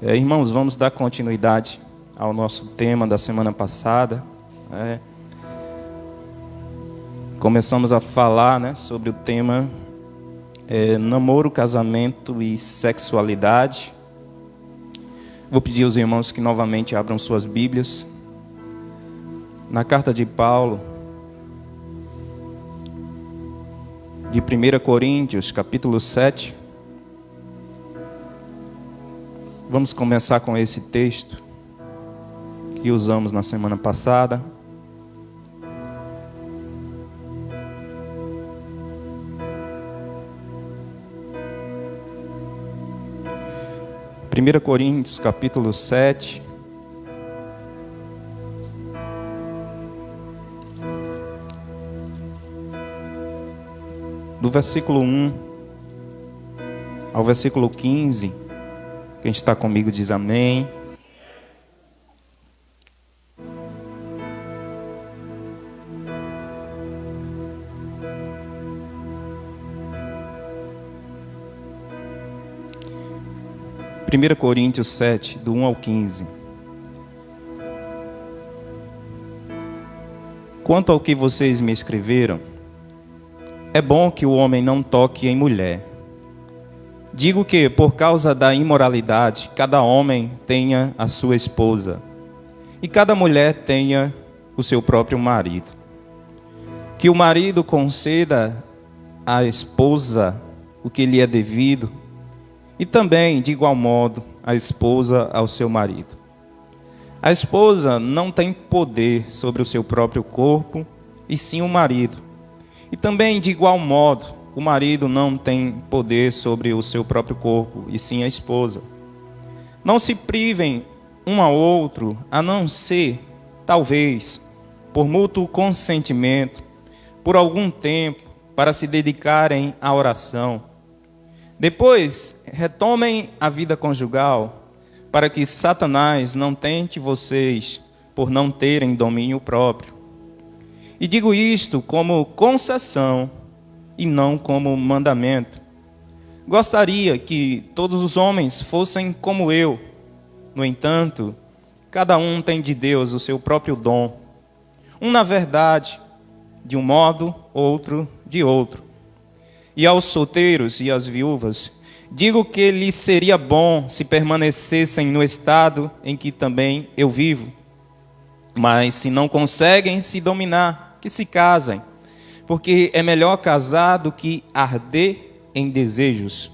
Irmãos, vamos dar continuidade ao nosso tema da semana passada. Começamos a falar sobre o tema namoro, casamento e sexualidade. Vou pedir aos irmãos que novamente abram suas Bíblias. Na carta de Paulo, de 1 Coríntios, capítulo 7. Vamos começar com esse texto que usamos na semana passada. Primeira Coríntios, capítulo 7. Do versículo 1 ao versículo 15. Quem está comigo diz amém. Primeira Coríntios 7, do 1 ao 15. Quanto ao que vocês me escreveram, é bom que o homem não toque em mulher. Digo que, por causa da imoralidade, cada homem tenha a sua esposa, e cada mulher tenha o seu próprio marido. Que o marido conceda à esposa o que lhe é devido, e também, de igual modo, a esposa ao seu marido. A esposa não tem poder sobre o seu próprio corpo, e sim o marido. E também, de igual modo, o marido não tem poder sobre o seu próprio corpo, e sim a esposa. Não se privem um ao outro, a não ser, talvez, por mútuo consentimento, por algum tempo, para se dedicarem à oração. Depois, retomem a vida conjugal, para que Satanás não tente vocês por não terem domínio próprio. E digo isto como concessão, e não como mandamento. Gostaria que todos os homens fossem como eu. No entanto, cada um tem de Deus o seu próprio dom. Um na verdade, de um modo, outro de outro. E aos solteiros e às viúvas, digo que lhes seria bom se permanecessem no estado em que também eu vivo. Mas se não conseguem se dominar, que se casem. Porque é melhor casar do que arder em desejos.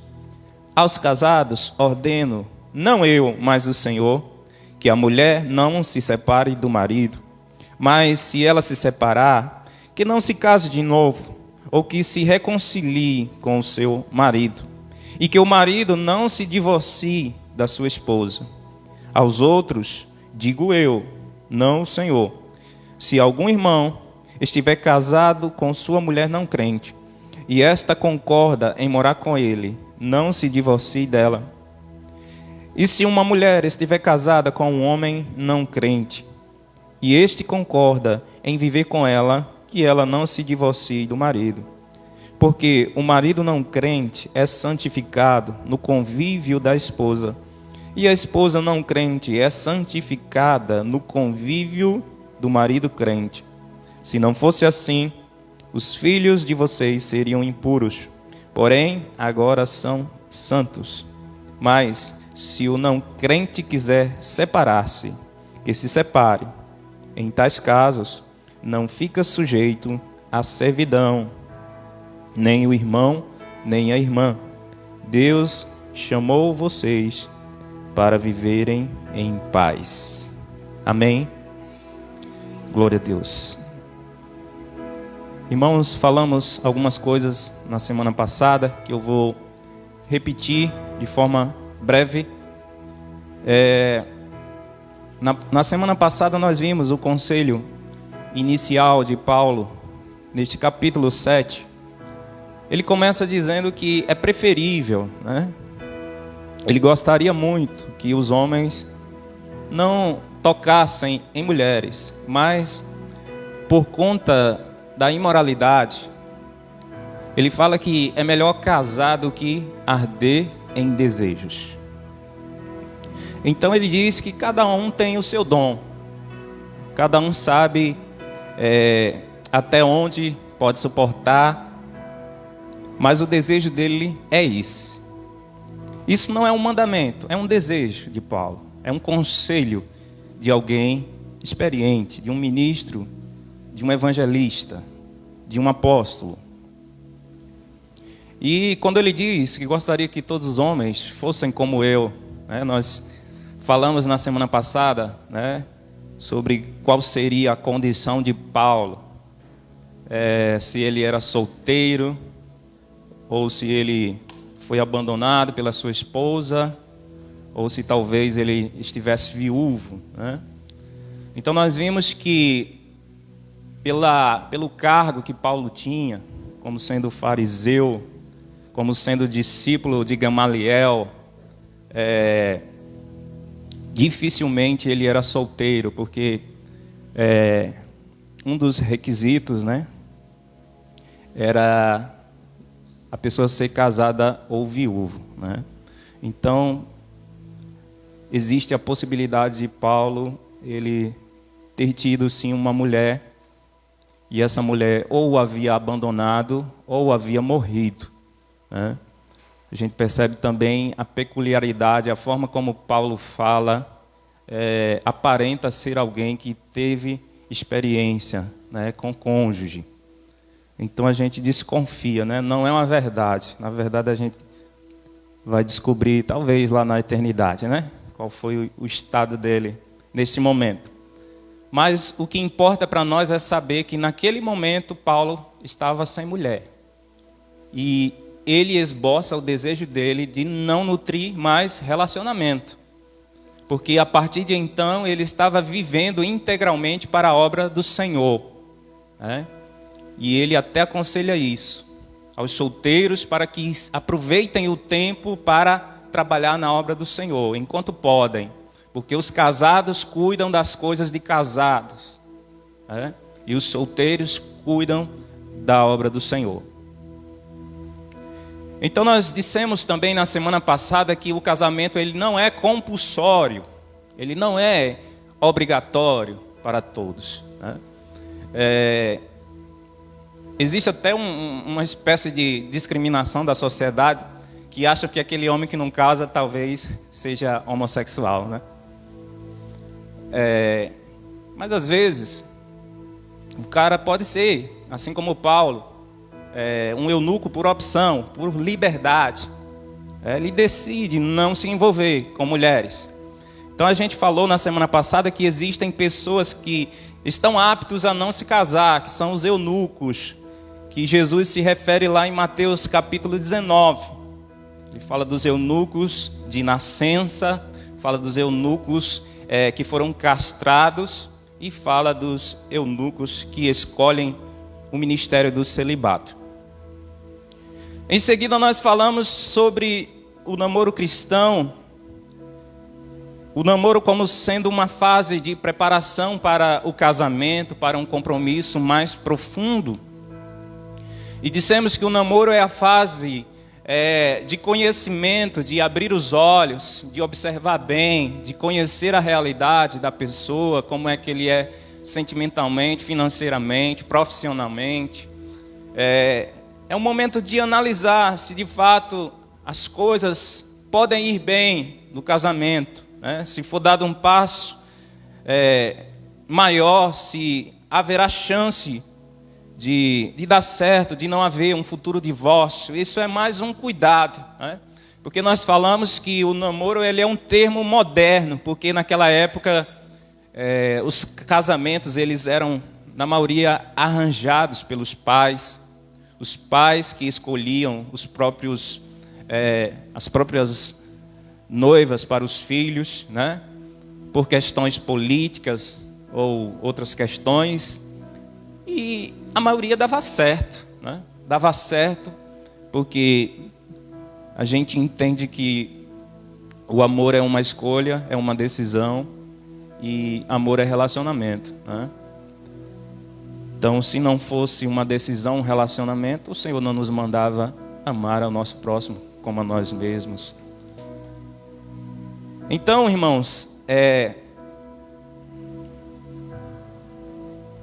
Aos casados ordeno, não eu, mas o Senhor, que a mulher não se separe do marido. Mas se ela se separar, que não se case de novo, ou que se reconcilie com o seu marido. E que o marido não se divorcie da sua esposa. Aos outros, digo eu, não o Senhor. Se algum irmão estiver casado com sua mulher não crente, e esta concorda em morar com ele, não se divorcie dela. E se uma mulher estiver casada com um homem não crente, e este concorda em viver com ela, que ela não se divorcie do marido. Porque o marido não crente é santificado no convívio da esposa, e a esposa não crente é santificada no convívio do marido crente. Se não fosse assim, os filhos de vocês seriam impuros, porém agora são santos. Mas se o não crente quiser separar-se, que se separe. Em tais casos, não fica sujeito à servidão, nem o irmão, nem a irmã. Deus chamou vocês para viverem em paz. Amém? Glória a Deus. Irmãos, falamos algumas coisas na semana passada que eu vou repetir de forma breve. Na semana passada nós vimos o conselho inicial de Paulo, neste capítulo 7. Ele começa dizendo que é preferível, Ele gostaria muito que os homens não tocassem em mulheres, mas por conta da imoralidade, ele fala que é melhor casar do que arder em desejos. Então ele diz que cada um tem o seu dom, cada um sabe até onde pode suportar, mas o desejo dele é esse. Isso não é um mandamento, é um desejo de Paulo, é um conselho de alguém experiente, de um ministro, de um evangelista, de um apóstolo. E quando ele diz que gostaria que todos os homens fossem como eu, né, nós falamos na semana passada, né, sobre qual seria a condição de Paulo, se ele era solteiro, ou se ele foi abandonado pela sua esposa, ou se talvez ele estivesse viúvo, né? Então nós vimos que pelo cargo que Paulo tinha, como sendo fariseu, como sendo discípulo de Gamaliel, dificilmente ele era solteiro, porque um dos requisitos, né, era a pessoa ser casada ou viúvo, né? Então existe a possibilidade de Paulo ele ter tido sim uma mulher, e essa mulher ou havia abandonado ou havia morrido, né? A gente percebe também a peculiaridade, a forma como Paulo fala, aparenta ser alguém que teve experiência, né, com cônjuge. Então a gente desconfia, né? Não é uma verdade. Na verdade a gente vai descobrir, talvez lá na eternidade, né, qual foi o estado dele nesse momento. Mas o que importa para nós é saber que naquele momento Paulo estava sem mulher. E ele esboça o desejo dele de não nutrir mais relacionamento. Porque a partir de então ele estava vivendo integralmente para a obra do Senhor, né? E ele até aconselha isso aos solteiros, para que aproveitem o tempo para trabalhar na obra do Senhor, enquanto podem. Porque os casados cuidam das coisas de casados, né? E os solteiros cuidam da obra do Senhor. Então nós dissemos também na semana passada que o casamento ele não é compulsório, ele não é obrigatório para todos, né? Existe até uma espécie de discriminação da sociedade que acha que aquele homem que não casa talvez seja homossexual, né? Mas às vezes o cara pode ser, assim como Paulo, um eunuco por opção, por liberdade. Ele decide não se envolver com mulheres. Então a gente falou na semana passada que existem pessoas que estão aptos a não se casar, que são os eunucos, que Jesus se refere lá em Mateus capítulo 19. Ele fala dos eunucos de nascença, fala dos eunucos que foram castrados e fala dos eunucos que escolhem o ministério do celibato. Em seguida nós falamos sobre o namoro cristão, o namoro como sendo uma fase de preparação para o casamento, para um compromisso mais profundo. E dissemos que o namoro é a fase de conhecimento, de abrir os olhos, de observar bem, de conhecer a realidade da pessoa, como é que ele é sentimentalmente, financeiramente, profissionalmente. É um momento de analisar se de fato as coisas podem ir bem no casamento, né? Se for dado um passo maior, se haverá chance de dar certo, de não haver um futuro divórcio. Isso é mais um cuidado, né? Porque nós falamos que o namoro ele é um termo moderno, porque naquela época os casamentos eles eram, na maioria, arranjados pelos pais, os pais que escolhiam as próprias noivas para os filhos, né? Por questões políticas ou outras questões. E a maioria dava certo, né? Dava certo porque a gente entende que o amor é uma escolha, é uma decisão, e amor é relacionamento, né? Então, se não fosse uma decisão, um relacionamento, o Senhor não nos mandava amar ao nosso próximo como a nós mesmos. Então, irmãos,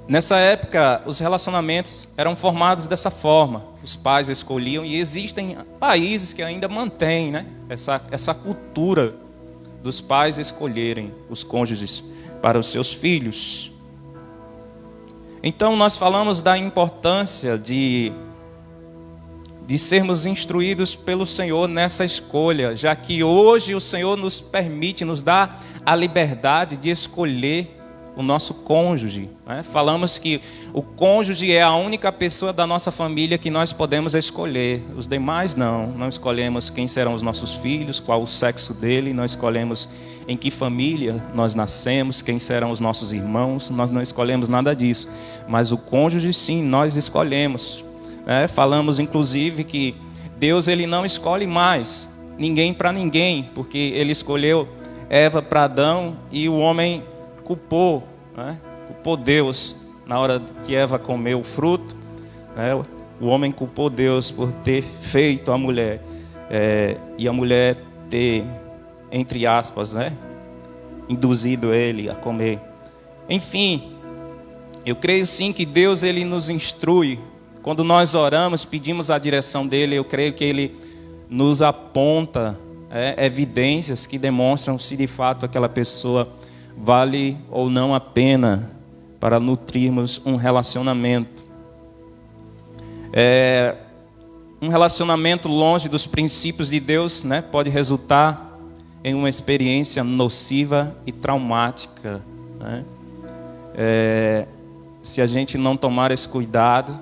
nessa época os relacionamentos eram formados dessa forma. Os pais escolhiam, e existem países que ainda mantêm, né, essa cultura dos pais escolherem os cônjuges para os seus filhos. Então nós falamos da importância de sermos instruídos pelo Senhor nessa escolha, já que hoje o Senhor nos permite, nos dá a liberdade de escolher o nosso cônjuge, né? Falamos que o cônjuge é a única pessoa da nossa família que nós podemos escolher. Os demais não escolhemos quem serão os nossos filhos, qual o sexo dele, não escolhemos em que família nós nascemos, quem serão os nossos irmãos, nós não escolhemos nada disso. Mas o cônjuge, sim, nós escolhemos. Falamos inclusive que Deus, ele não escolhe mais ninguém para ninguém, porque ele escolheu Eva para Adão e o homem culpou Deus na hora que Eva comeu o fruto. O homem culpou Deus por ter feito a mulher, e a mulher ter, entre aspas, induzido ele a comer. Enfim, eu creio sim que Deus, ele nos instrui. Quando nós oramos, pedimos a direção dele, eu creio que ele nos aponta evidências que demonstram se de fato aquela pessoa vale ou não a pena para nutrirmos um relacionamento. Um relacionamento longe dos princípios de Deus, pode resultar em uma experiência nociva e traumática. Se a gente não tomar esse cuidado,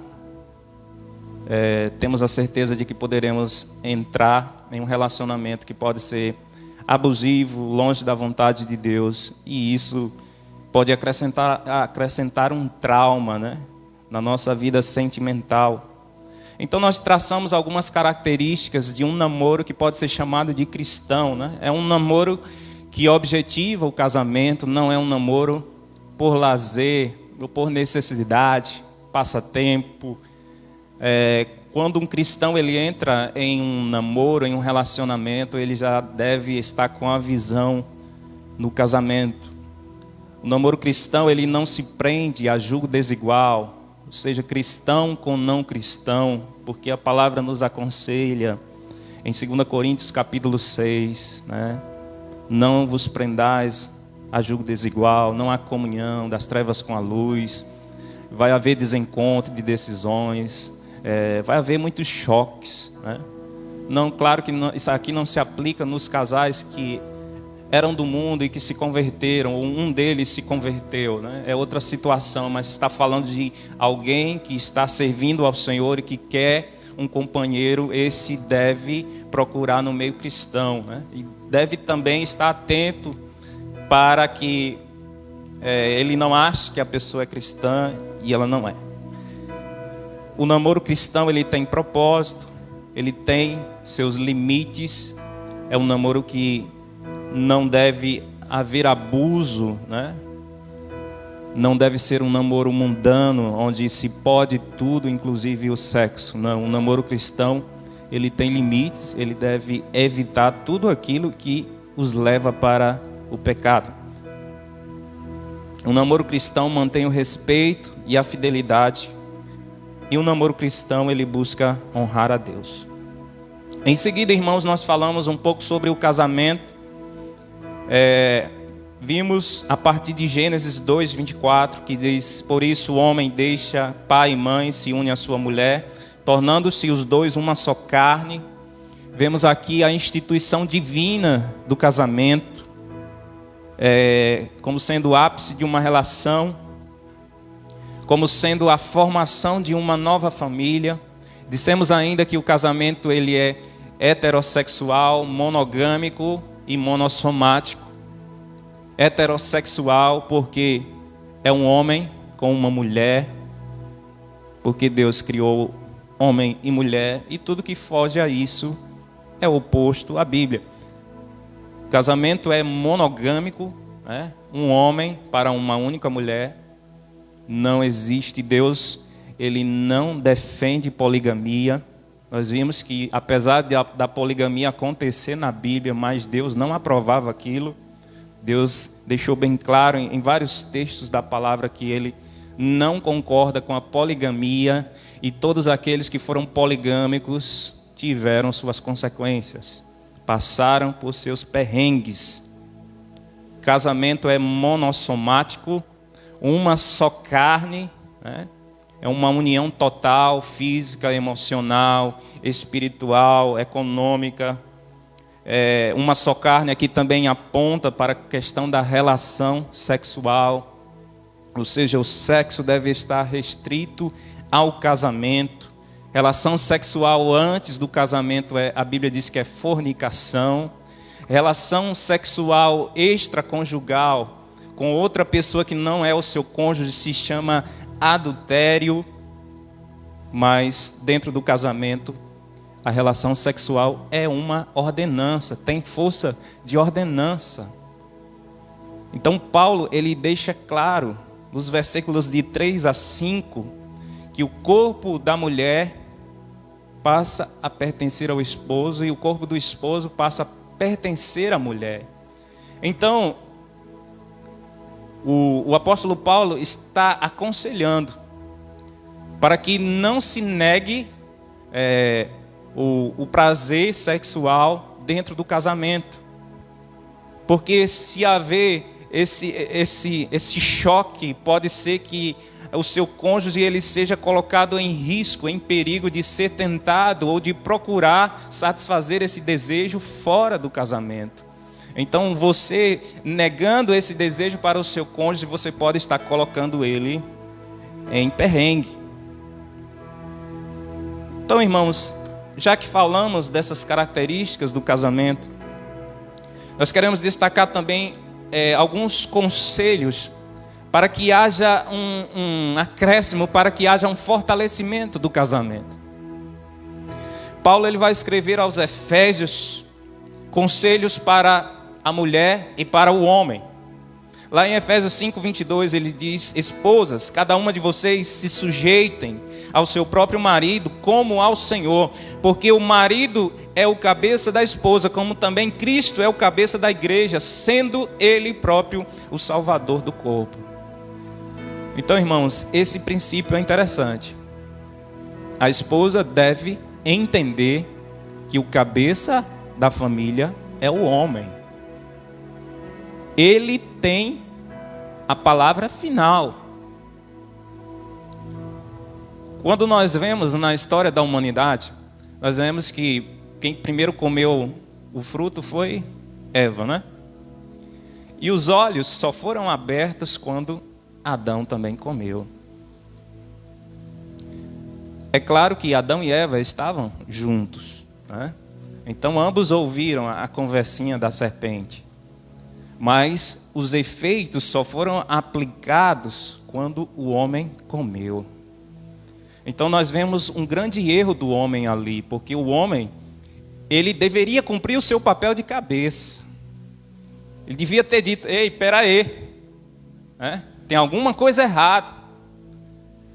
temos a certeza de que poderemos entrar em um relacionamento que pode ser abusivo, longe da vontade de Deus, e isso pode acrescentar um trauma, na nossa vida sentimental. Então nós traçamos algumas características de um namoro que pode ser chamado de cristão, É um namoro que objetiva o casamento, não é um namoro por lazer ou por necessidade, passatempo. Quando um cristão ele entra em um namoro, em um relacionamento, ele já deve estar com a visão no casamento. O namoro cristão, ele não se prende a julgo desigual, ou seja, cristão com não cristão, porque a palavra nos aconselha em 2 Coríntios capítulo 6, não vos prendais a julgo desigual, não há comunhão das trevas com a luz, vai haver desencontro de decisões, vai haver muitos choques, Não, claro que não, isso aqui não se aplica nos casais que eram do mundo e que se converteram, ou um deles se converteu, É outra situação, mas está falando de alguém que está servindo ao Senhor e que quer um companheiro. Esse deve procurar no meio cristão, E deve também estar atento para que ele não ache que a pessoa é cristã e ela não é. O namoro cristão, ele tem propósito, ele tem seus limites. É um namoro que não deve haver abuso, Não deve ser um namoro mundano, onde se pode tudo, inclusive o sexo. Não, um namoro cristão, ele tem limites, ele deve evitar tudo aquilo que os leva para o pecado. Um namoro cristão mantém o respeito e a fidelidade. E o namoro cristão, ele busca honrar a Deus. Em seguida, irmãos, nós falamos um pouco sobre o casamento. Vimos a partir de Gênesis 2, 24, que diz: por isso o homem deixa pai e mãe, se une à sua mulher, tornando-se os dois uma só carne. Vemos aqui a instituição divina do casamento, como sendo o ápice de uma relação, como sendo a formação de uma nova família. Dissemos ainda que o casamento ele é heterossexual, monogâmico e monossomático. Heterossexual porque é um homem com uma mulher, porque Deus criou homem e mulher, e tudo que foge a isso é oposto à Bíblia. O casamento é monogâmico, um homem para uma única mulher. Não existe. Deus, ele não defende poligamia. Nós vimos que, apesar da poligamia acontecer na Bíblia, mas Deus não aprovava aquilo. Deus deixou bem claro em vários textos da palavra que Ele não concorda com a poligamia, e todos aqueles que foram poligâmicos tiveram suas consequências, passaram por seus perrengues. Casamento é monossomático, uma só carne, né? É uma união total, física, emocional, espiritual, econômica. Uma só carne aqui também aponta para a questão da relação sexual, ou seja, o sexo deve estar restrito ao casamento. Relação sexual antes do casamento, a Bíblia diz que é fornicação. Relação sexual extraconjugal com outra pessoa que não é o seu cônjuge se chama adultério, mas dentro do casamento a relação sexual é uma ordenança, tem força de ordenança. Então Paulo, ele deixa claro nos versículos de 3 a 5 que o corpo da mulher passa a pertencer ao esposo e o corpo do esposo passa a pertencer à mulher. Então o apóstolo Paulo está aconselhando para que não se negue o prazer sexual dentro do casamento, porque se haver esse choque, pode ser que o seu cônjuge ele seja colocado em risco, em perigo de ser tentado ou de procurar satisfazer esse desejo fora do casamento. Então você negando esse desejo para o seu cônjuge, você pode estar colocando ele em perrengue. Então, irmãos, já que falamos dessas características do casamento, nós queremos destacar também alguns conselhos para que haja um acréscimo, para que haja um fortalecimento do casamento. Paulo ele vai escrever aos Efésios conselhos para a mulher e para o homem. Lá em Efésios 5:22 ele diz: esposas, cada uma de vocês se sujeitem ao seu próprio marido como ao Senhor, porque o marido é o cabeça da esposa, como também Cristo é o cabeça da igreja, sendo Ele próprio o Salvador do corpo. Então, irmãos, esse princípio é interessante. A esposa deve entender que o cabeça da família é o homem. Ele tem a palavra final. Quando nós vemos na história da humanidade, nós vemos que quem primeiro comeu o fruto foi Eva, né? E os olhos só foram abertos quando Adão também comeu. É claro que Adão e Eva estavam juntos, né? Então ambos ouviram a conversinha da serpente. Mas os efeitos só foram aplicados quando o homem comeu. Então nós vemos um grande erro do homem ali, porque o homem, ele deveria cumprir o seu papel de cabeça. Ele devia ter dito: ei, peraí, tem alguma coisa errada.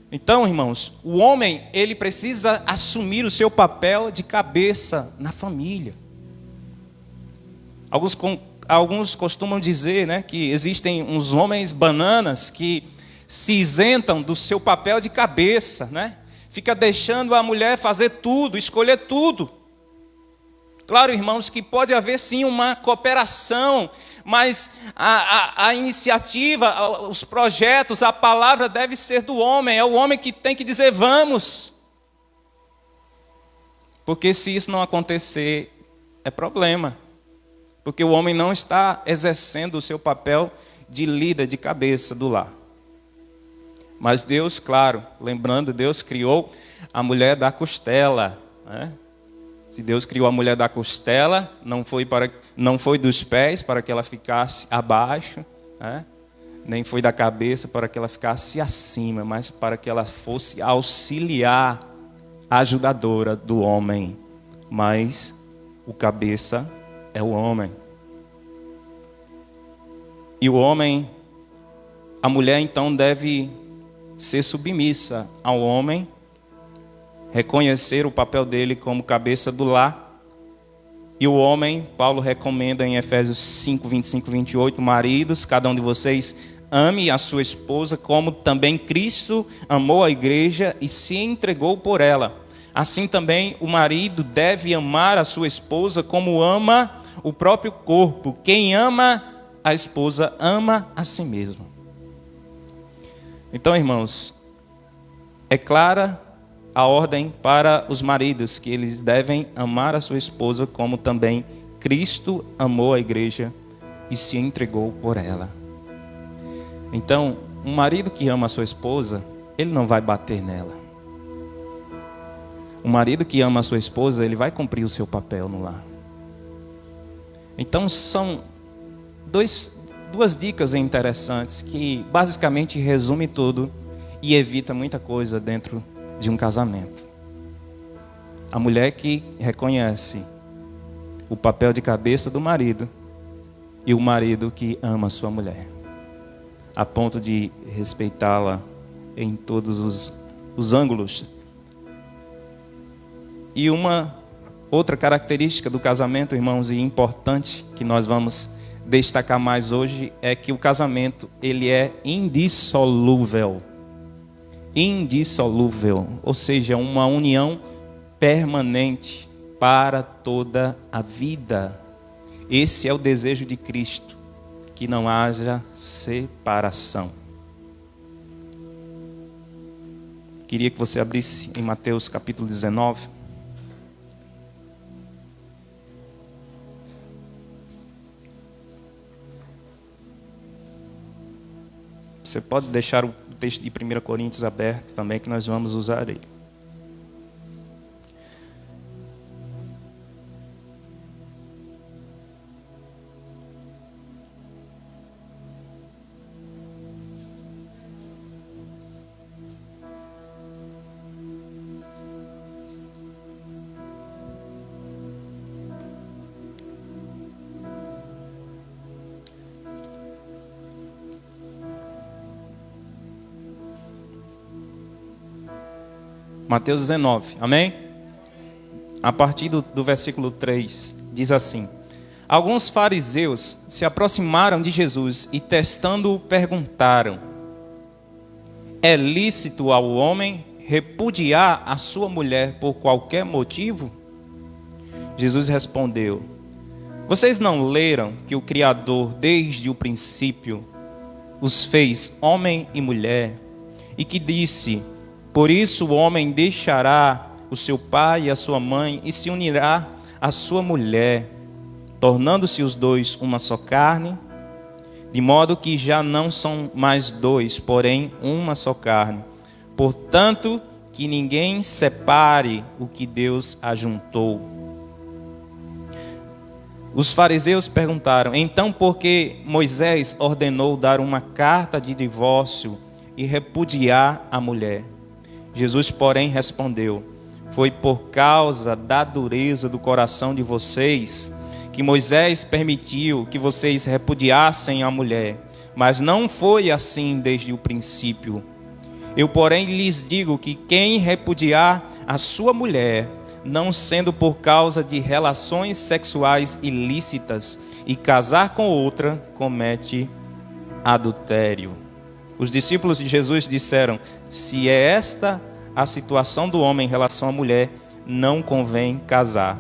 Então, irmãos, o homem, ele precisa assumir o seu papel de cabeça na família. Alguns costumam dizer, né, que existem uns homens bananas que se isentam do seu papel de cabeça, né? Fica deixando a mulher fazer tudo, escolher tudo. Claro, irmãos, que pode haver sim uma cooperação, mas a iniciativa, os projetos, a palavra deve ser do homem. É o homem que tem que dizer vamos. Porque se isso não acontecer, é problema. Porque o homem não está exercendo o seu papel de líder, de cabeça do lar. Mas Deus, claro, lembrando, Deus criou a mulher da costela, né? Se Deus criou a mulher da costela, não foi dos pés para que ela ficasse abaixo, né? Nem foi da cabeça para que ela ficasse acima, mas para que ela fosse auxiliar, ajudadora do homem. Mas o cabeça é o homem. E o homem, a mulher então deve ser submissa ao homem reconhecer o papel dele como cabeça do lar. E o homem, Paulo recomenda em Efésios 5, 25 e 28, maridos, cada um de vocês ame a sua esposa como também Cristo amou a igreja e se entregou por ela. Assim também o marido deve amar a sua esposa como ama o próprio corpo. Quem ama a esposa ama a si mesmo. Então, irmãos, é clara a ordem para os maridos, que eles devem amar a sua esposa como também Cristo amou a igreja e se entregou por ela. Então, um marido que ama a sua esposa, ele não vai bater nela. O marido que ama a sua esposa, ele vai cumprir o seu papel no lar. Então, são duas dicas interessantes que basicamente resume tudo e evita muita coisa dentro de um casamento. A mulher que reconhece o papel de cabeça do marido e o marido que ama a sua mulher, a ponto de respeitá-la em todos os ângulos. E uma outra característica do casamento, irmãos, e importante que nós vamos destacar mais hoje, é que o casamento, ele é indissolúvel. Indissolúvel, ou seja, uma união permanente para toda a vida. Esse é o desejo de Cristo, que não haja separação. Queria que você abrisse em Mateus capítulo 19. Você pode deixar o texto de 1 Coríntios aberto também, que nós vamos usar ele. Mateus 19, amém? A partir do versículo 3, diz assim: Alguns fariseus se aproximaram de Jesus e, testando-o, perguntaram: É lícito ao homem repudiar a sua mulher por qualquer motivo? Jesus respondeu: Vocês não leram que o Criador, desde o princípio, os fez homem e mulher, e que disse: Por isso o homem deixará o seu pai e a sua mãe e se unirá à sua mulher, tornando-se os dois uma só carne, de modo que já não são mais dois, porém uma só carne. Portanto, que ninguém separe o que Deus ajuntou. Os fariseus perguntaram: Então, por que Moisés ordenou dar uma carta de divórcio e repudiar a mulher? Jesus, porém, respondeu: Foi por causa da dureza do coração de vocês que Moisés permitiu que vocês repudiassem a mulher, mas não foi assim desde o princípio. Eu, porém, lhes digo que quem repudiar a sua mulher, não sendo por causa de relações sexuais ilícitas, e casar com outra, comete adultério. Os discípulos de Jesus disseram: Se é esta a situação do homem em relação à mulher, não convém casar.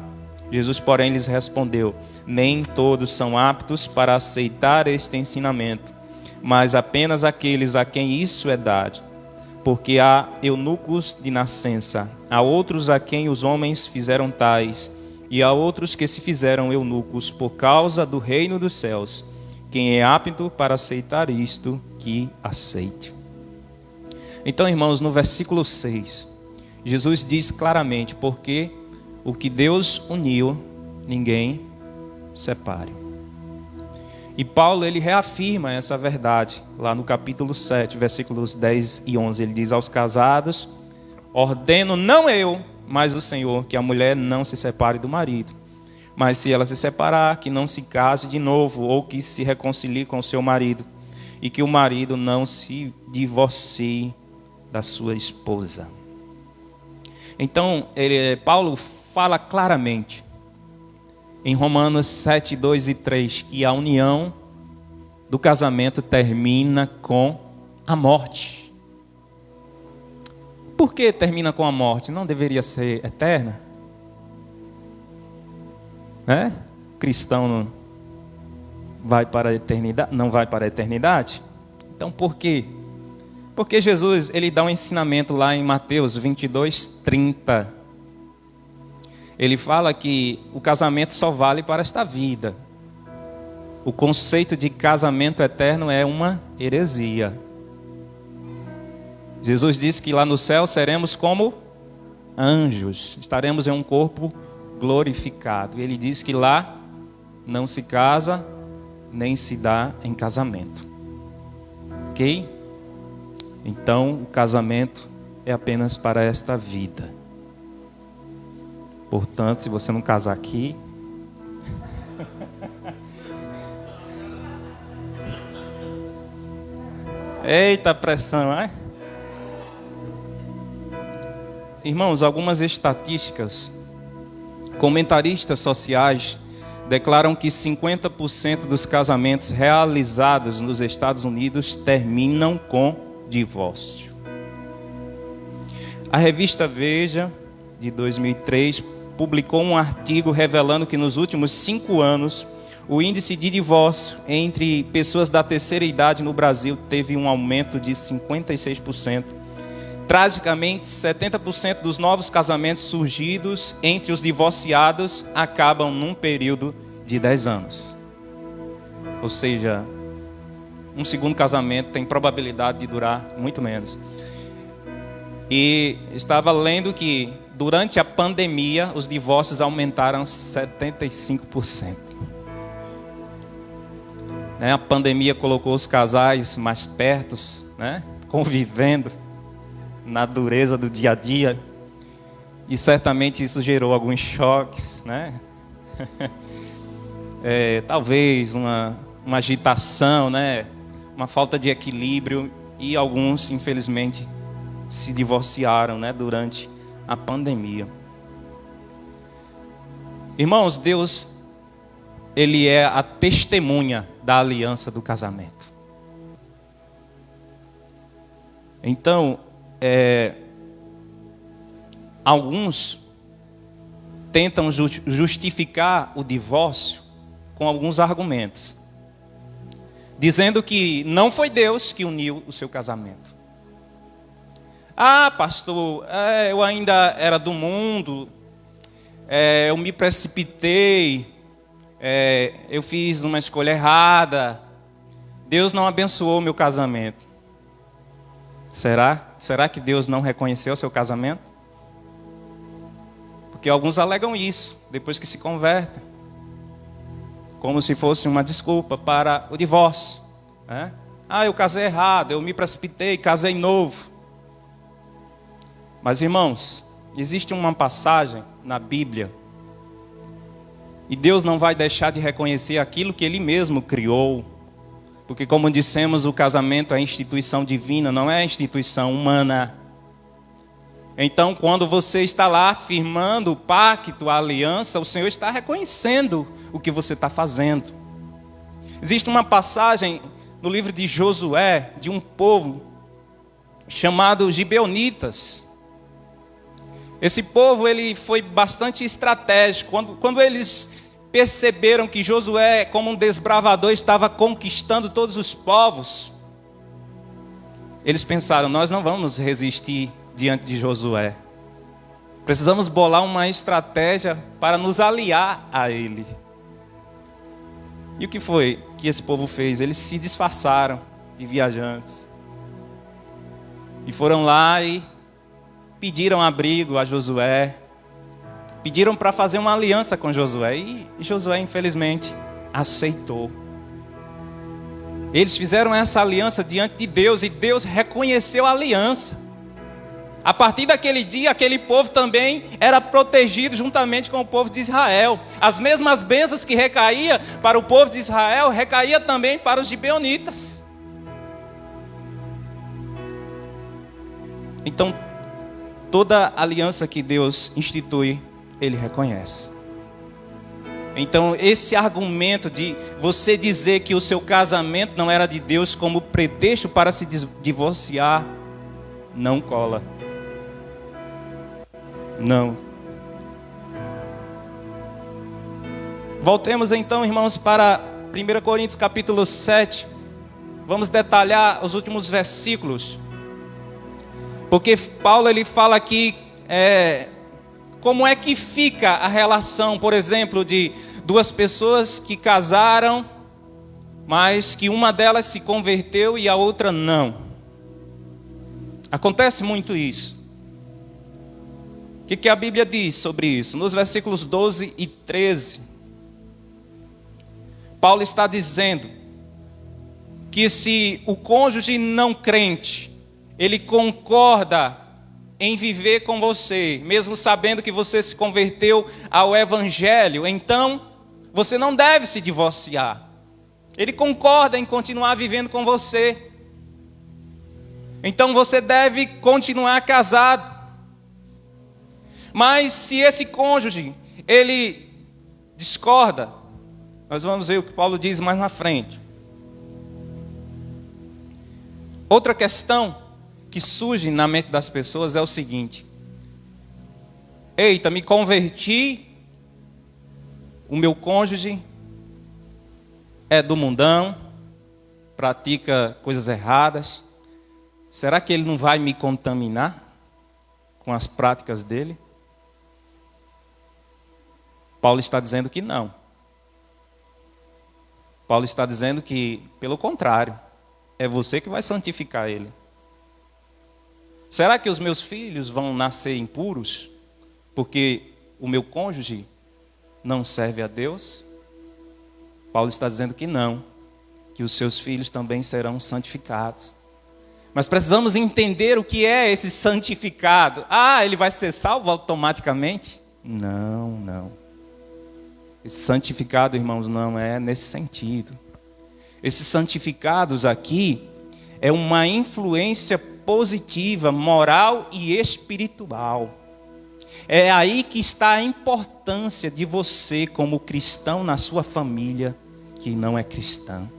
Jesus, porém, lhes respondeu: Nem todos são aptos para aceitar este ensinamento, mas apenas aqueles a quem isso é dado. Porque há eunucos de nascença, há outros a quem os homens fizeram tais, e há outros que se fizeram eunucos por causa do reino dos céus. Quem é apto para aceitar isto, que aceite. Então, irmãos, no versículo 6, Jesus diz claramente: porque o que Deus uniu, ninguém separe. E Paulo, ele reafirma essa verdade lá no capítulo 7, versículos 10 e 11. Ele diz: Aos casados, ordeno não eu, mas o Senhor, que a mulher não se separe do marido. Mas se ela se separar, que não se case de novo, ou que se reconcilie com o seu marido, e que o marido não se divorcie da sua esposa. Então, Paulo fala claramente em Romanos 7, 2 e 3 que a união do casamento termina com a morte. Por que termina com a morte? Não deveria ser eterna? Cristão não vai para a eternidade? Não vai para a eternidade? Então por quê? Porque Jesus, ele dá um ensinamento lá em Mateus 22, 30. Ele fala que o casamento só vale para esta vida. O conceito de casamento eterno é uma heresia. Jesus disse que lá no céu seremos como anjos. Estaremos em um corpo glorificado. Ele diz que lá não se casa, nem se dá em casamento. Ok? Então, o casamento é apenas para esta vida. Portanto, se você não casar aqui... Eita pressão, é? Irmãos, algumas estatísticas, comentaristas sociais declaram que 50% dos casamentos realizados nos Estados Unidos terminam com divórcio. A revista Veja, de 2003, publicou um artigo revelando que nos últimos 5 anos, o índice de divórcio entre pessoas da terceira idade no Brasil teve um aumento de 56%. Tragicamente, 70% dos novos casamentos surgidos entre os divorciados acabam num período de 10 anos. Ou seja, um segundo casamento tem probabilidade de durar muito menos. E estava lendo que durante a pandemia os divórcios aumentaram 75%. A pandemia colocou os casais mais perto, convivendo na dureza do dia a dia. E certamente isso gerou alguns choques, talvez uma agitação, uma falta de equilíbrio, e alguns, infelizmente, se divorciaram, durante a pandemia. Irmãos, Deus, Ele é a testemunha da aliança do casamento. Então, alguns tentam justificar o divórcio com alguns argumentos, dizendo que não foi Deus que uniu o seu casamento. Ah, pastor, eu ainda era do mundo, eu me precipitei, eu fiz uma escolha errada, Deus não abençoou meu casamento. Será que Deus não reconheceu o seu casamento? Porque alguns alegam isso, depois que se convertem, como se fosse uma desculpa para o divórcio. Eu casei errado, eu me precipitei, casei novo. Mas, irmãos, existe uma passagem na Bíblia, e Deus não vai deixar de reconhecer aquilo que Ele mesmo criou, porque, como dissemos, o casamento é instituição divina, não é instituição humana. Então, quando você está lá firmando o pacto, a aliança, o Senhor está reconhecendo o que você está fazendo. Existe uma passagem no livro de Josué, de um povo chamado Gibeonitas. Esse povo, ele foi bastante estratégico. Quando eles perceberam que Josué, como um desbravador, estava conquistando todos os povos, eles pensaram: nós não vamos resistir diante de Josué. Precisamos bolar uma estratégia para nos aliar a ele. E o que foi que esse povo fez? Eles se disfarçaram de viajantes e foram lá e pediram abrigo a Josué, pediram para fazer uma aliança com Josué, e Josué, infelizmente, aceitou. Eles fizeram essa aliança diante de Deus, e Deus reconheceu a aliança. A partir daquele dia, aquele povo também era protegido juntamente com o povo de Israel. As mesmas bênçãos que recaía para o povo de Israel, recaía também para os gibeonitas. Então, Toda aliança que Deus institui, Ele reconhece. Então, esse argumento de você dizer que o seu casamento não era de Deus como pretexto para se divorciar, não cola. Não. Voltemos então, irmãos, para 1 Coríntios capítulo 7. Vamos detalhar os últimos versículos. Porque Paulo ele fala aqui como é que fica a relação, por exemplo, de duas pessoas que casaram, mas que uma delas se converteu e a outra não. Acontece muito isso. O que a Bíblia diz sobre isso? Nos versículos 12 e 13, Paulo está dizendo que se o cônjuge não crente, ele concorda em viver com você, mesmo sabendo que você se converteu ao Evangelho, então você não deve se divorciar. Ele concorda em continuar vivendo com você. Então você deve continuar casado. Mas se esse cônjuge, ele discorda, nós vamos ver o que Paulo diz mais na frente. Outra questão que surge na mente das pessoas é o seguinte: eita, me converti, o meu cônjuge é do mundão, pratica coisas erradas, será que ele não vai me contaminar com as práticas dele? Paulo está dizendo que não. Paulo está dizendo que, pelo contrário, é você que vai santificar ele. Será que os meus filhos vão nascer impuros porque o meu cônjuge não serve a Deus? Paulo está dizendo que não, que os seus filhos também serão santificados. Mas precisamos entender o que é esse santificado. Ah, ele vai ser salvo automaticamente? Não. Esse santificado, irmãos, não é nesse sentido. Esses santificados aqui é uma influência positiva, moral e espiritual. É aí que está a importância de você como cristão na sua família que não é cristã.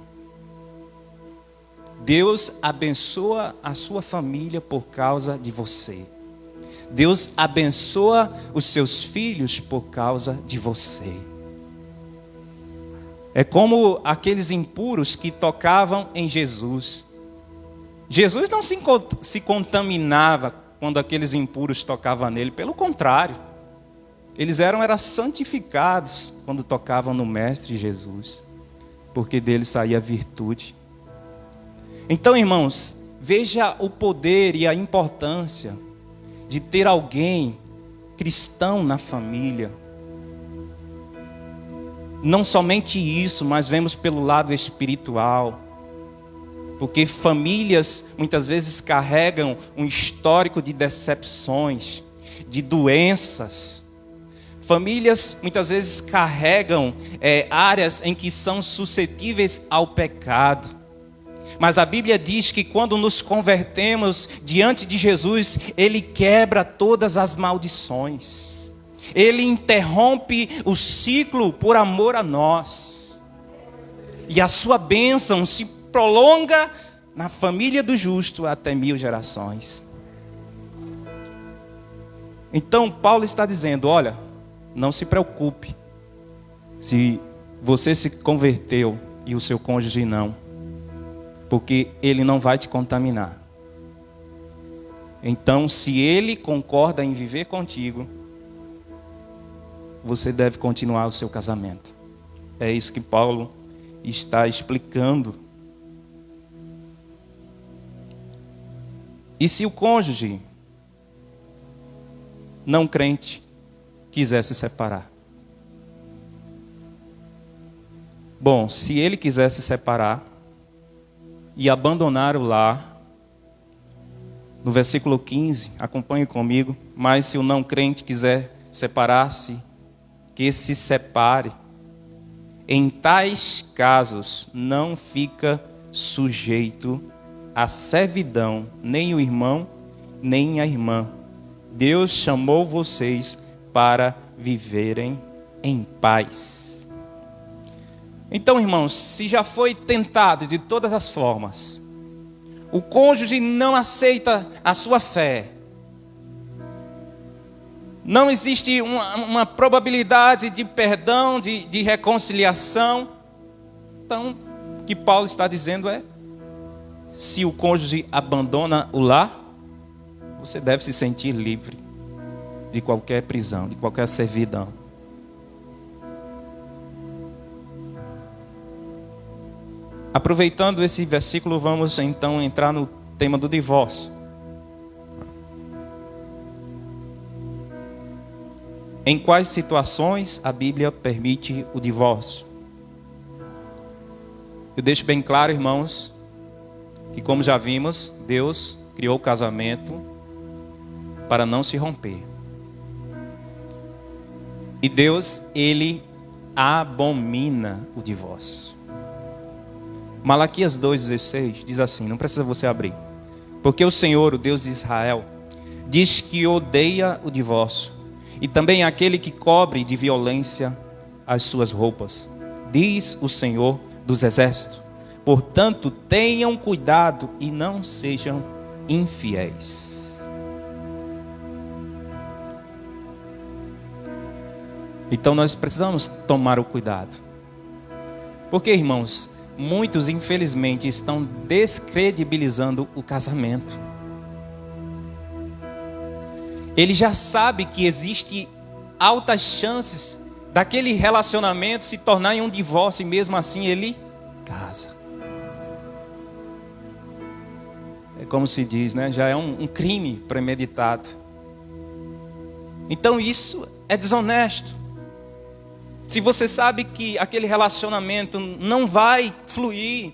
Deus abençoa a sua família por causa de você. Deus abençoa os seus filhos por causa de você. É como aqueles impuros que tocavam em Jesus. Jesus não se contaminava quando aqueles impuros tocavam nele. Pelo contrário, eles eram santificados quando tocavam no Mestre Jesus, porque dele saía virtude. Então, irmãos, veja o poder e a importância de ter alguém cristão na família. Não somente isso, mas vemos pelo lado espiritual. Porque famílias muitas vezes carregam um histórico de decepções, de doenças. Famílias muitas vezes carregam áreas em que são suscetíveis ao pecado. Mas a Bíblia diz que quando nos convertemos diante de Jesus, Ele quebra todas as maldições. Ele interrompe o ciclo por amor a nós. E a sua bênção se prolonga na família do justo até 1000 gerações. Então Paulo está dizendo, olha, não se preocupe se você se converteu e o seu cônjuge não, porque ele não vai te contaminar. Então, se ele concorda em viver contigo, você deve continuar o seu casamento. É isso que Paulo está explicando. E se o cônjuge não crente quiser se separar? Bom, se ele quiser se separar e abandonar o lar, no versículo 15, acompanhe comigo, mas se o não crente quiser separar-se, que se separe. Em tais casos não fica sujeito à servidão nem o irmão nem a irmã, Deus chamou vocês para viverem em paz. Então, irmãos, se já foi tentado de todas as formas, o cônjuge não aceita a sua fé, não existe uma probabilidade de perdão, de reconciliação, então, o que Paulo está dizendo é: se o cônjuge abandona o lar, você deve se sentir livre de qualquer prisão, de qualquer servidão. Aproveitando esse versículo, vamos então entrar no tema do divórcio. Em quais situações a Bíblia permite o divórcio? Eu deixo bem claro, irmãos, que como já vimos, Deus criou o casamento para não se romper. E Deus, Ele abomina o divórcio. Malaquias 2,16 diz assim, não precisa você abrir. Porque o Senhor, o Deus de Israel, diz que odeia o divórcio, e também aquele que cobre de violência as suas roupas. Diz o Senhor dos exércitos. Portanto, tenham cuidado e não sejam infiéis. Então nós precisamos tomar o cuidado. Porque, irmãos, muitos infelizmente estão descredibilizando o casamento. Ele já sabe que existe altas chances daquele relacionamento se tornar em um divórcio, e mesmo assim ele casa. É como se diz, né? Já é um crime premeditado. Então isso é desonesto. Se você sabe que aquele relacionamento não vai fluir,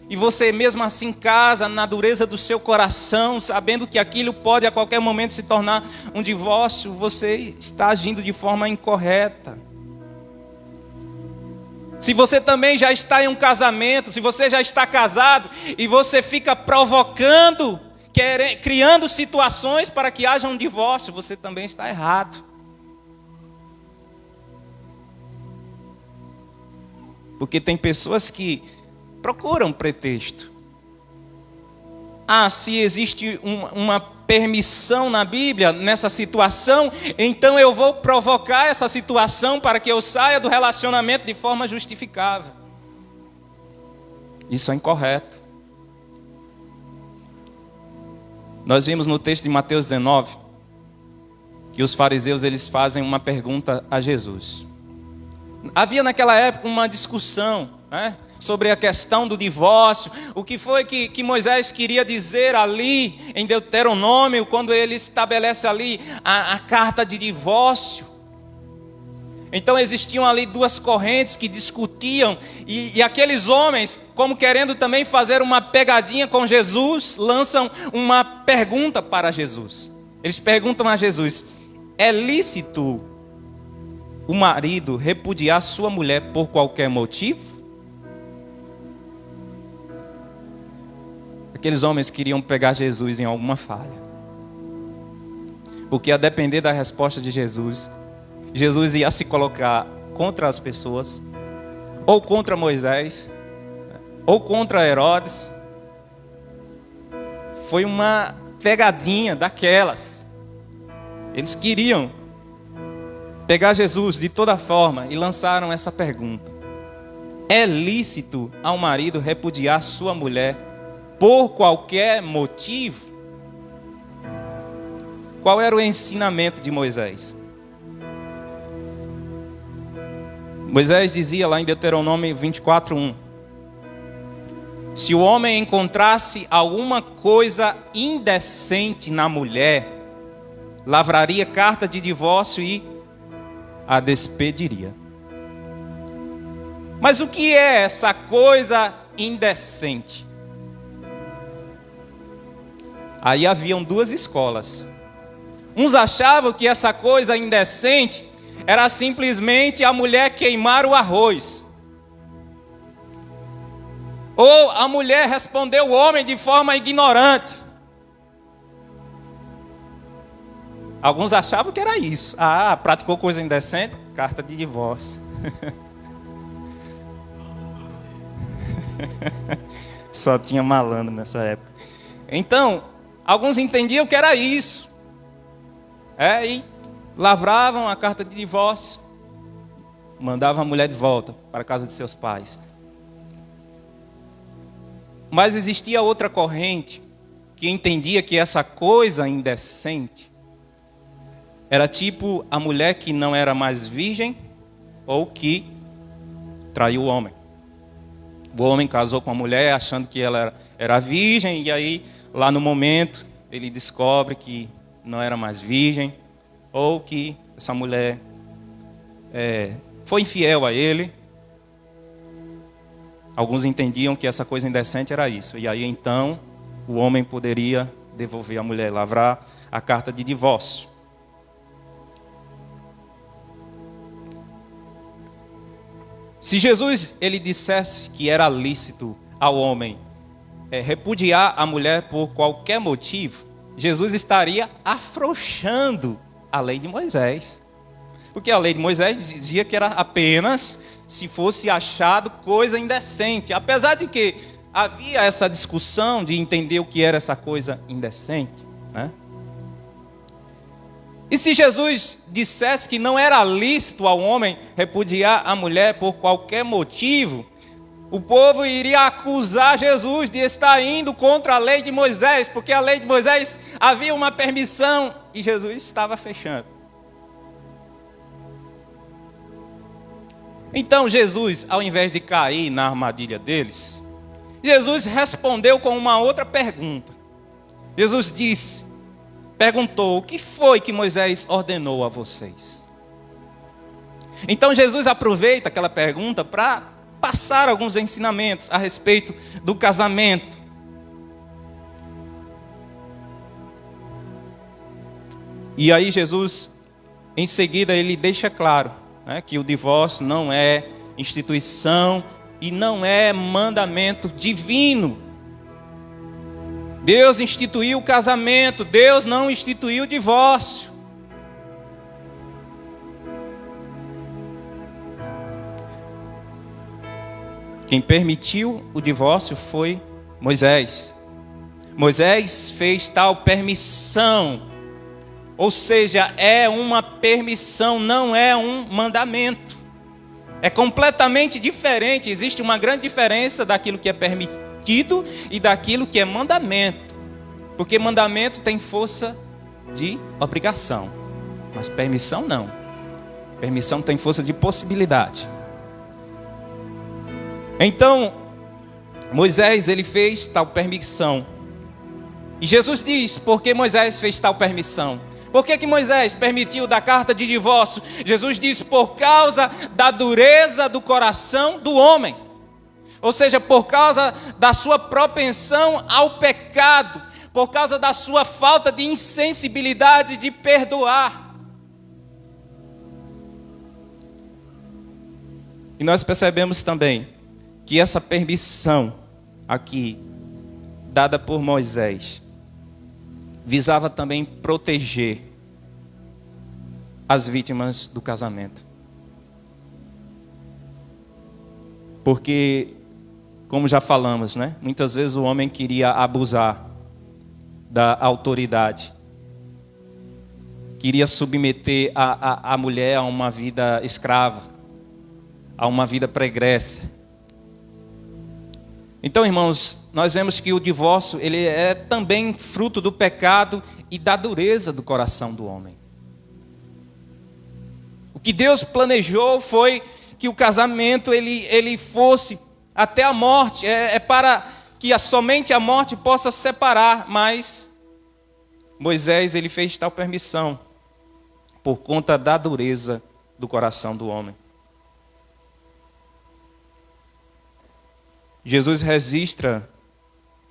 e você mesmo assim casa na dureza do seu coração, sabendo que aquilo pode a qualquer momento se tornar um divórcio, você está agindo de forma incorreta. Se você também já está em um casamento, se você já está casado e você fica provocando, criando situações para que haja um divórcio, você também está errado. Porque tem pessoas que procuram pretexto. Se existe uma permissão na Bíblia nessa situação, então eu vou provocar essa situação para que eu saia do relacionamento de forma justificável. Isso é incorreto. Nós vimos no texto de Mateus 19 que os fariseus eles fazem uma pergunta a Jesus. Havia naquela época uma discussão, né, sobre a questão do divórcio. O que foi que Moisés queria dizer ali em Deuteronômio, quando ele estabelece ali a carta de divórcio. Então existiam ali duas correntes que discutiam, e aqueles homens, como querendo também fazer uma pegadinha com Jesus, lançam uma pergunta para Jesus. Eles perguntam a Jesus: é lícito o marido repudiar sua mulher por qualquer motivo? Aqueles homens queriam pegar Jesus em alguma falha. Porque a depender da resposta de Jesus, Jesus ia se colocar contra as pessoas, ou contra Moisés, ou contra Herodes. Foi uma pegadinha daquelas. Eles queriam pegar Jesus de toda forma e lançaram essa pergunta: é lícito ao marido repudiar sua mulher por qualquer motivo? Qual era o ensinamento de Moisés? Moisés dizia lá em Deuteronômio 24:1: se o homem encontrasse alguma coisa indecente na mulher, lavraria carta de divórcio e a despediria. Mas o que é essa coisa indecente? Aí haviam duas escolas. Uns achavam que essa coisa indecente era simplesmente a mulher queimar o arroz, ou a mulher responder o homem de forma ignorante. Alguns achavam que era isso. Ah, praticou coisa indecente? Carta de divórcio. Só tinha malandro nessa época. Então, alguns entendiam que era isso. E lavravam a carta de divórcio, mandavam a mulher de volta para a casa de seus pais. Mas existia outra corrente que entendia que essa coisa indecente era tipo a mulher que não era mais virgem ou que traiu o homem. O homem casou com a mulher achando que ela era virgem, e aí, lá no momento, ele descobre que não era mais virgem, ou que essa mulher foi infiel a ele. Alguns entendiam que essa coisa indecente era isso. E aí, então, o homem poderia devolver a mulher, lavrar a carta de divórcio. Se Jesus ele dissesse que era lícito ao homem repudiar a mulher por qualquer motivo, Jesus estaria afrouxando a lei de Moisés. Porque a lei de Moisés dizia que era apenas se fosse achado coisa indecente. Apesar de que havia essa discussão de entender o que era essa coisa indecente, né? E se Jesus dissesse que não era lícito ao homem repudiar a mulher por qualquer motivo, o povo iria acusar Jesus de estar indo contra a lei de Moisés, porque a lei de Moisés havia uma permissão e Jesus estava fechando. Então Jesus, ao invés de cair na armadilha deles, Jesus respondeu com uma outra pergunta. Jesus perguntou: o que foi que Moisés ordenou a vocês? Então Jesus aproveita aquela pergunta para passar alguns ensinamentos a respeito do casamento. E aí Jesus, em seguida, ele deixa claro, né, que o divórcio não é instituição e não é mandamento divino. Deus instituiu o casamento, Deus não instituiu o divórcio. Quem permitiu o divórcio foi Moisés. Moisés fez tal permissão, ou seja, é uma permissão, não é um mandamento. É completamente diferente, existe uma grande diferença daquilo que é permitido e daquilo que é mandamento. Porque mandamento tem força de obrigação, mas permissão não. Permissão tem força de possibilidade. Então, Moisés ele fez tal permissão. E Jesus diz: por que Moisés fez tal permissão? Por que Moisés permitiu dar carta de divórcio? Jesus diz: por causa da dureza do coração do homem. Ou seja, por causa da sua propensão ao pecado, por causa da sua falta de insensibilidade de perdoar. E nós percebemos também que essa permissão aqui, dada por Moisés, visava também proteger as vítimas do casamento. Porque, como já falamos, né? Muitas vezes o homem queria abusar da autoridade. Queria submeter a mulher a uma vida escrava, a uma vida pregressa. Então, irmãos, nós vemos que o divórcio ele é também fruto do pecado e da dureza do coração do homem. O que Deus planejou foi que o casamento ele fosse até a morte, para que somente a morte possa separar, mas Moisés ele fez tal permissão por conta da dureza do coração do homem. Jesus registra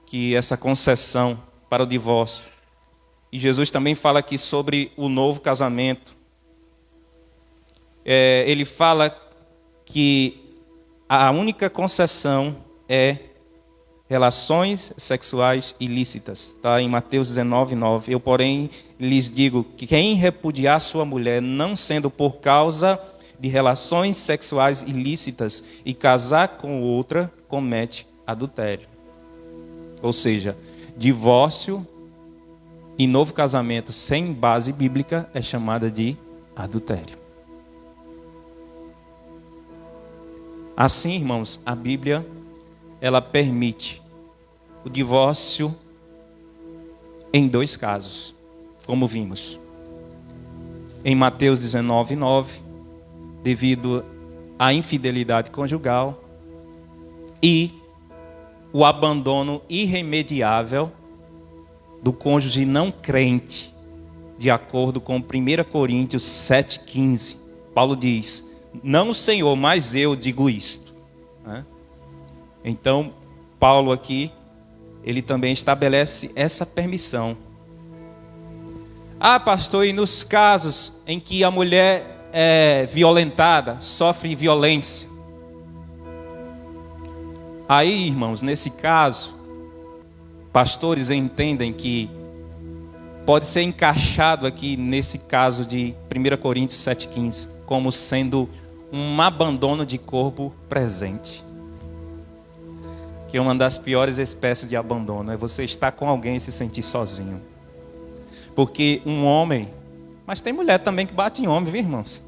que essa concessão para o divórcio. E Jesus também fala aqui sobre o novo casamento. Ele fala que a única concessão é relações sexuais ilícitas. Está em Mateus 19:9. Eu, porém, lhes digo que quem repudiar sua mulher, não sendo por causa de relações sexuais ilícitas, e casar com outra, comete adultério. Ou seja, divórcio e novo casamento sem base bíblica é chamada de adultério. Assim, irmãos, a Bíblia, ela permite o divórcio em 2 casos, como vimos. Em Mateus 19:9, devido à infidelidade conjugal e o abandono irremediável do cônjuge não crente, de acordo com 1 Coríntios 7,15. Paulo diz: não o Senhor, mas eu digo isto. Então, Paulo aqui, ele também estabelece essa permissão. Ah, pastor, e nos casos em que a mulher é violentada, sofre violência? Aí, irmãos, nesse caso, pastores entendem que pode ser encaixado aqui nesse caso de 1 Coríntios 7,15, como sendo um abandono de corpo presente. Que é uma das piores espécies de abandono, é você estar com alguém e se sentir sozinho. Porque um homem, mas tem mulher também que bate em homem, viu, irmãos?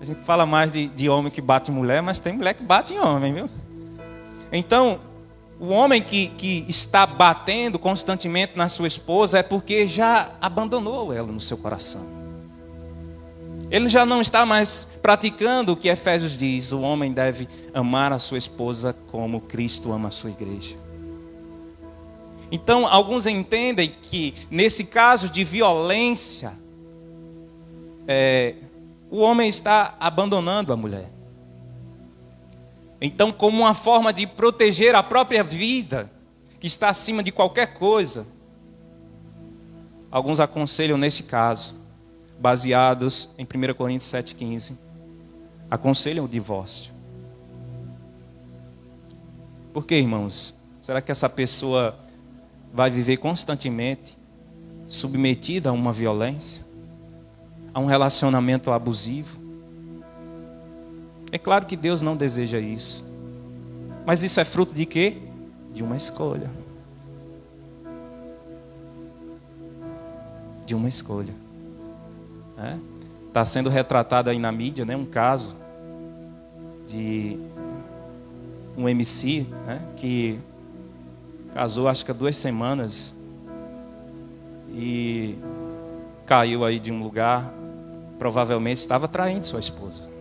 A gente fala mais de homem que bate em mulher, mas tem mulher que bate em homem, viu? Então, o homem que está batendo constantemente na sua esposa é porque já abandonou ela no seu coração. Ele já não está mais praticando o que Efésios diz: o homem deve amar a sua esposa como Cristo ama a sua igreja. Então, alguns entendem que nesse caso de violência, o homem está abandonando a mulher. Então, como uma forma de proteger a própria vida, que está acima de qualquer coisa, alguns aconselham nesse caso, baseados em 1 Coríntios 7,15, aconselham o divórcio. Por quê, irmãos? Será que essa pessoa vai viver constantemente submetida a uma violência, a um relacionamento abusivo? É claro que Deus não deseja isso. Mas isso é fruto de quê? De uma escolha. De uma escolha. Está sendo retratado aí na mídia, né, um caso de um MC, que casou acho que há 2 semanas e caiu aí de um lugar, provavelmente estava traindo sua esposa.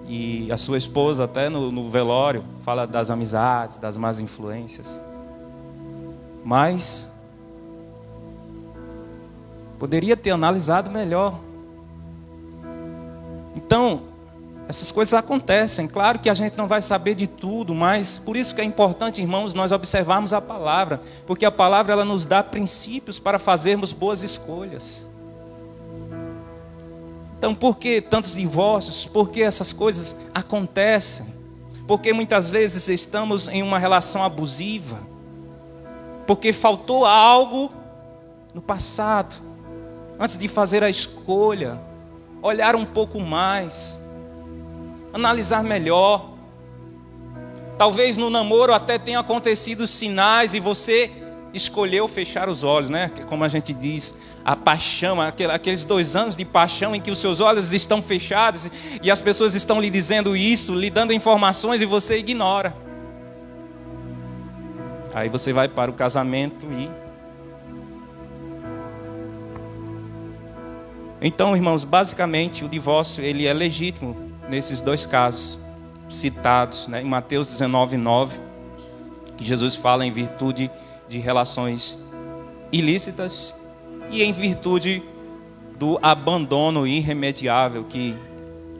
E a sua esposa até no velório fala das amizades, das más influências. Mas poderia ter analisado melhor. Então, essas coisas acontecem. Claro que a gente não vai saber de tudo, mas por isso que é importante, irmãos, nós observarmos a palavra. Porque a palavra, ela nos dá princípios para fazermos boas escolhas. Então, por que tantos divórcios? Por que essas coisas acontecem? Porque muitas vezes estamos em uma relação abusiva. Porque faltou algo no passado. Antes de fazer a escolha, olhar um pouco mais, analisar melhor. Talvez no namoro até tenha acontecido sinais e você escolheu fechar os olhos, né? Como a gente diz, a paixão, aqueles 2 anos de paixão em que os seus olhos estão fechados e as pessoas estão lhe dizendo isso, lhe dando informações e você ignora. Aí você vai para o casamento e... Então, irmãos, basicamente o divórcio ele é legítimo nesses 2 casos citados, né? Em Mateus 19:9, que Jesus fala em virtude de relações ilícitas e em virtude do abandono irremediável que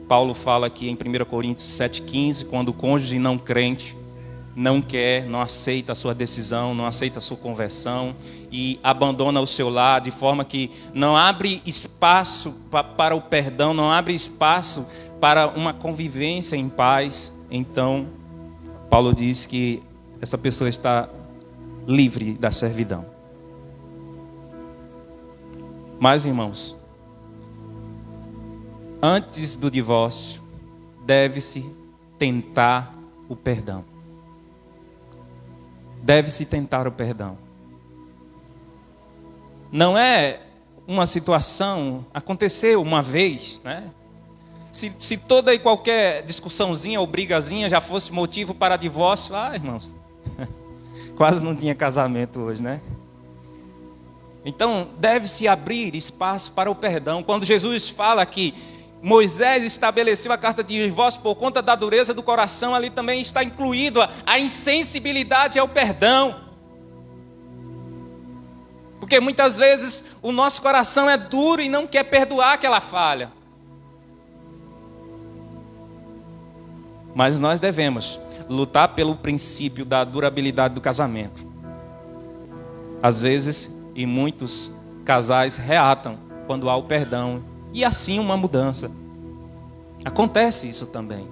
Paulo fala aqui em 1 Coríntios 7,15, quando o cônjuge não crente não quer, não aceita a sua decisão, não aceita a sua conversão e abandona o seu lar, de forma que não abre espaço para o perdão, não abre espaço para uma convivência em paz. Então Paulo diz que essa pessoa está livre da servidão. Mas, irmãos, antes do divórcio, deve-se tentar o perdão. Deve-se tentar o perdão. Não é uma situação, aconteceu uma vez, né? Se toda e qualquer discussãozinha ou brigazinha já fosse motivo para divórcio, irmãos, quase não tinha casamento hoje, né? Então, deve-se abrir espaço para o perdão. Quando Jesus fala que Moisés estabeleceu a carta de divórcio por conta da dureza do coração, ali também está incluído a insensibilidade ao perdão. Porque muitas vezes o nosso coração é duro e não quer perdoar aquela falha. Mas nós devemos lutar pelo princípio da durabilidade do casamento. Às vezes, e muitos casais reatam quando há o perdão, e assim uma mudança. Acontece isso também.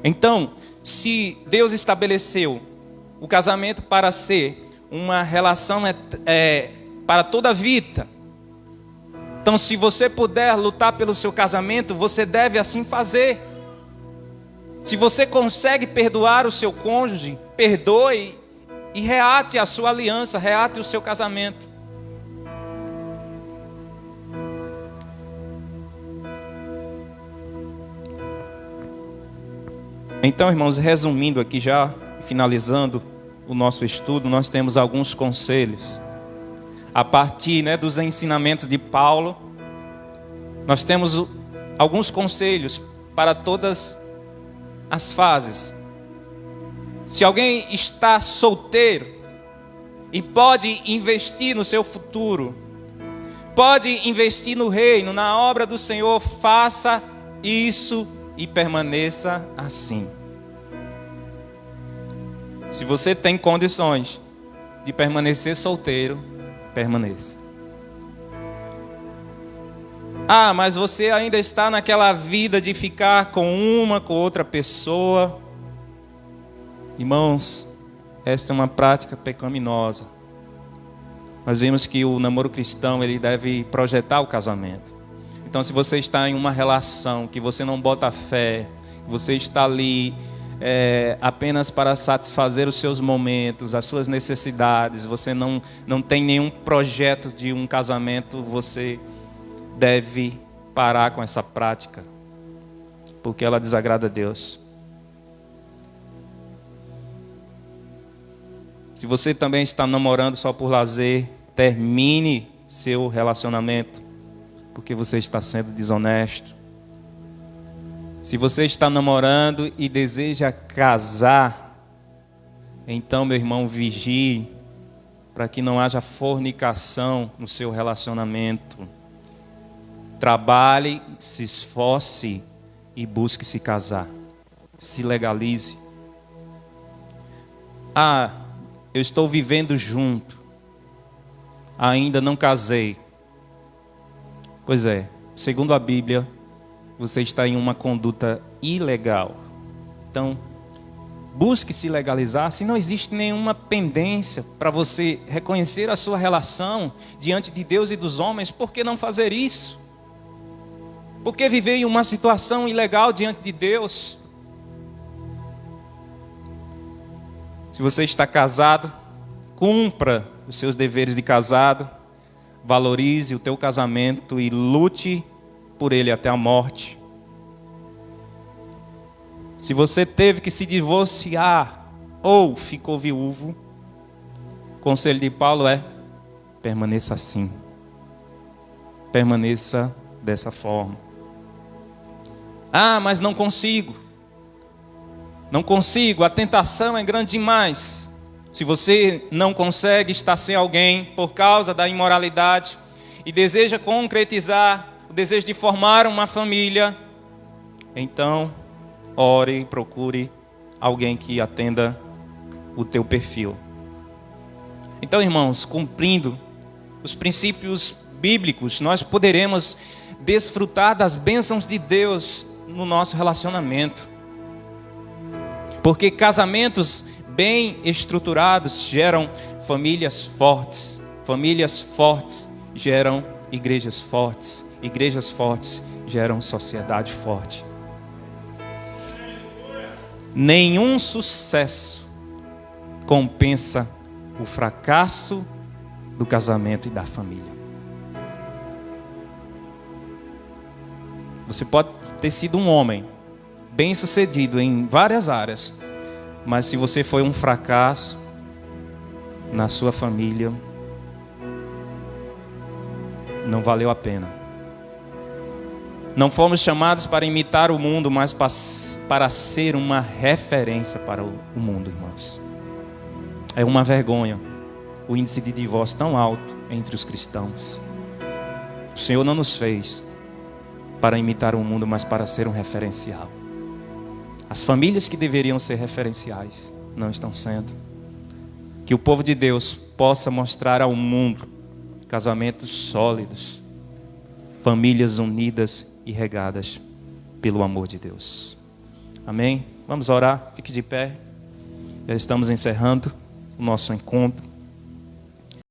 Então, se Deus estabeleceu o casamento para ser uma relação para toda a vida, então se você puder lutar pelo seu casamento, você deve assim fazer. Se você consegue perdoar o seu cônjuge, perdoe e reate a sua aliança, reate o seu casamento. Então, irmãos, resumindo aqui, já finalizando o nosso estudo, nós temos alguns conselhos. A partir dos ensinamentos de Paulo, nós temos alguns conselhos para todas as fases. Se alguém está solteiro e pode investir no seu futuro, pode investir no reino, na obra do Senhor, faça isso e permaneça assim. Se você tem condições de permanecer solteiro, permaneça. Mas você ainda está naquela vida de ficar com outra pessoa. Irmãos, esta é uma prática pecaminosa. Nós vimos que o namoro cristão, ele deve projetar o casamento. Então, se você está em uma relação que você não bota fé, que você está ali apenas para satisfazer os seus momentos, as suas necessidades, você não tem nenhum projeto de um casamento, você deve parar com essa prática, porque ela desagrada a Deus. Se você também está namorando só por lazer, termine seu relacionamento, porque você está sendo desonesto. Se você está namorando e deseja casar, então, meu irmão, vigie para que não haja fornicação no seu relacionamento. Trabalhe, se esforce e busque se casar. Se legalize. Eu estou vivendo junto. Ainda não casei. Pois é, segundo a Bíblia, você está em uma conduta ilegal. Então, busque se legalizar. Se não existe nenhuma pendência para você reconhecer a sua relação diante de Deus e dos homens, por que não fazer isso? Por que viver em uma situação ilegal diante de Deus? Se você está casado, cumpra os seus deveres de casado, valorize o teu casamento e lute por ele até a morte. Se você teve que se divorciar ou ficou viúvo, o conselho de Paulo é: permaneça assim. Permaneça dessa forma. Mas não consigo. Não consigo, a tentação é grande demais. Se você não consegue estar sem alguém por causa da imoralidade e deseja concretizar o desejo de formar uma família, então ore e procure alguém que atenda o teu perfil. Então, irmãos, cumprindo os princípios bíblicos, nós poderemos desfrutar das bênçãos de Deus no nosso relacionamento. Porque casamentos bem estruturados geram famílias fortes geram igrejas fortes geram sociedade forte. Nenhum sucesso compensa o fracasso do casamento e da família. Você pode ter sido um homem bem-sucedido em várias áreas, mas se você foi um fracasso na sua família, não valeu a pena. Não fomos chamados para imitar o mundo, mas para ser uma referência para o mundo, irmãos. É uma vergonha o índice de divórcio tão alto entre os cristãos. O Senhor não nos fez para imitar o mundo, mas para ser um referencial. As famílias que deveriam ser referenciais não estão sendo. Que o povo de Deus possa mostrar ao mundo casamentos sólidos, famílias unidas e regadas pelo amor de Deus. Amém? Vamos orar, fique de pé. Já estamos encerrando o nosso encontro.